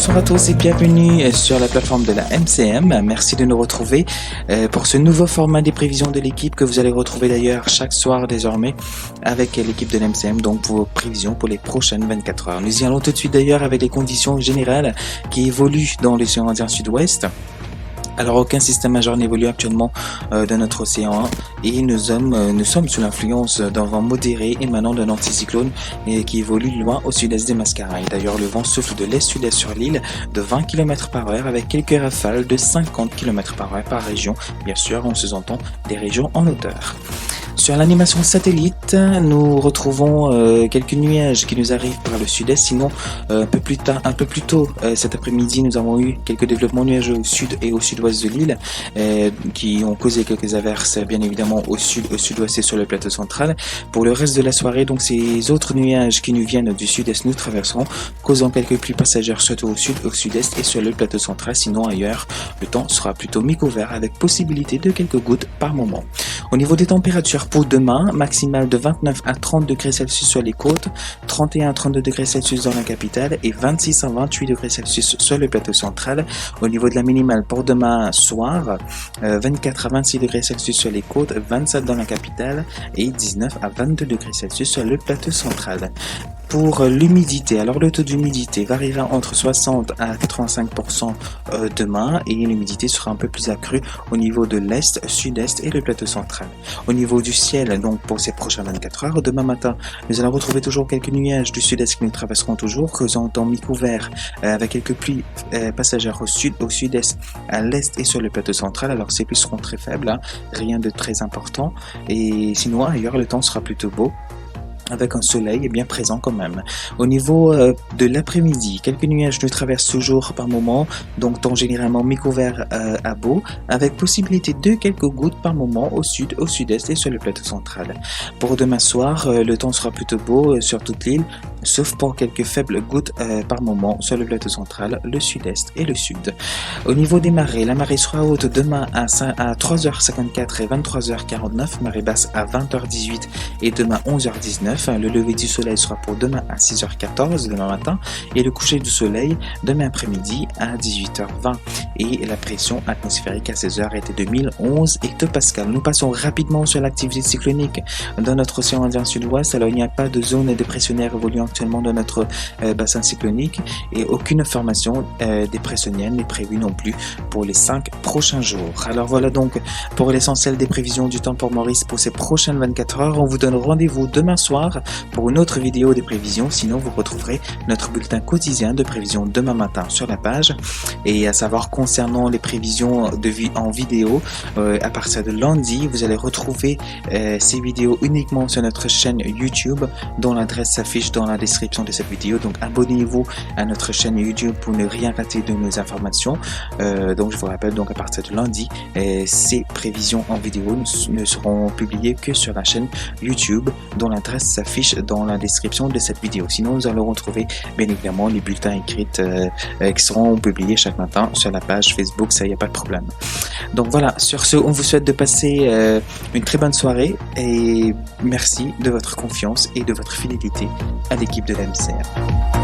bonsoir à tous et bienvenue sur la plateforme de la MCM. Merci de nous retrouver pour ce nouveau format des prévisions de l'équipe que vous allez retrouver d'ailleurs chaque soir désormais avec l'équipe de l'MCM, donc pour vos prévisions pour les prochaines 24 heures. Nous y allons tout de suite d'ailleurs avec les conditions générales qui évoluent dans l'océan Indien Sud-Ouest. Alors aucun système majeur n'évolue actuellement dans notre océan et nous sommes sous l'influence d'un vent modéré émanant d'un anticyclone qui évolue loin au sud-est des Mascareilles. D'ailleurs le vent souffle de l'est-sud-est sur l'île de 20 km/h avec quelques rafales de 50 km/h par région, bien sûr en sous-entend des régions en hauteur. Sur l'animation satellite, nous retrouvons quelques nuages qui nous arrivent par le sud-est. Sinon, un peu plus tôt cet après-midi, nous avons eu quelques développements nuageux au sud et au sud-ouest de l'île qui ont causé quelques averses, bien évidemment au sud, au sud-ouest et sur le plateau central. Pour le reste de la soirée, donc ces autres nuages qui nous viennent du sud-est nous traverseront, causant quelques pluies passagères surtout au sud, au sud-est et sur le plateau central. Sinon, ailleurs, le temps sera plutôt mi-couvert avec possibilité de quelques gouttes par moment. Au niveau des températures pour demain, maximale de 29 à 30 degrés Celsius sur les côtes, 31 à 32 degrés Celsius dans la capitale et 26 à 28 degrés Celsius sur le plateau central. Au niveau de la minimale pour demain soir, 24 à 26 degrés Celsius sur les côtes, 27 dans la capitale et 19 à 22 degrés Celsius sur le plateau central. Pour l'humidité, alors le taux d'humidité variera entre 60 à 85% demain et l'humidité sera un peu plus accrue au niveau de l'est, sud-est et le plateau central. Au niveau du ciel, donc pour ces prochaines 24 heures, demain matin, nous allons retrouver toujours quelques nuages du sud-est qui nous traverseront toujours, causant un temps mi-couvert avec quelques pluies passagères au sud, au sud-est, à l'est et sur le plateau central. Alors ces pluies seront très faibles, rien de très important et sinon ailleurs le temps sera plutôt beau, avec un soleil bien présent quand même. Au niveau de l'après-midi, quelques nuages nous traversent toujours par moment, donc temps généralement mi-couvert à beau, avec possibilité de quelques gouttes par moment au sud, au sud-est et sur le plateau central. Pour demain soir, le temps sera plutôt beau sur toute l'île, sauf pour quelques faibles gouttes par moment sur le plateau central, le sud-est et le sud. Au niveau des marées, la marée sera haute demain à 3h54 et 23h49, marée basse à 20h18 et demain 11h19. Le lever du soleil sera pour demain à 6h14 demain matin et le coucher du soleil demain après-midi à 18h20 et la pression atmosphérique à 16h était de 1011 hectopascales. Nous passons rapidement sur l'activité cyclonique dans notre océan Indien Sud-Ouest. Alors il n'y a pas de zone dépressionnaire évoluant actuellement dans notre bassin cyclonique et aucune formation dépressionnelle n'est prévue non plus pour les 5 prochains jours. Alors voilà donc pour l'essentiel des prévisions du temps pour Maurice pour ces prochaines 24 heures. On vous donne rendez-vous demain soir pour une autre vidéo des prévisions. Sinon vous retrouverez notre bulletin quotidien de prévisions demain matin sur la page. Et à savoir concernant les prévisions en vidéo, à partir de lundi vous allez retrouver ces vidéos uniquement sur notre chaîne YouTube dont l'adresse s'affiche dans la description de cette vidéo. Donc abonnez-vous à notre chaîne YouTube pour ne rien rater de nos informations. Donc je vous rappelle, donc à partir de lundi ces prévisions en vidéo ne seront publiées que sur la chaîne YouTube dont l'adresse s'affiche dans la description de cette vidéo. Sinon nous allons retrouver bien évidemment les bulletins écrits qui seront publiés chaque matin sur la page Facebook, ça, il n'y a pas de problème. Donc voilà, sur ce on vous souhaite de passer une très bonne soirée et merci de votre confiance et de votre fidélité à l'équipe de la MCM.